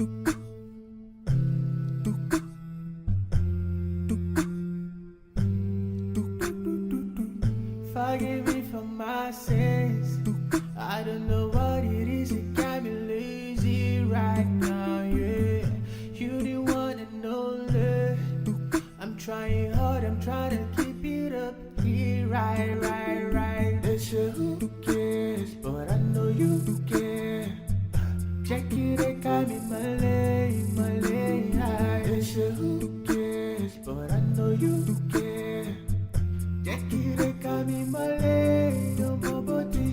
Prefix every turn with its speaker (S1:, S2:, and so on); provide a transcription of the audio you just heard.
S1: Forgive me for my sins. I don't know what it is that got me lazy right now, yeah. You the one and only. I'm trying hard, I'm trying to keep it up here, right. It's you who cares, but I know you do care. Check it, they got me Malay. It's you who cares, but I know you do care. Check it, they got me Malay. No more body,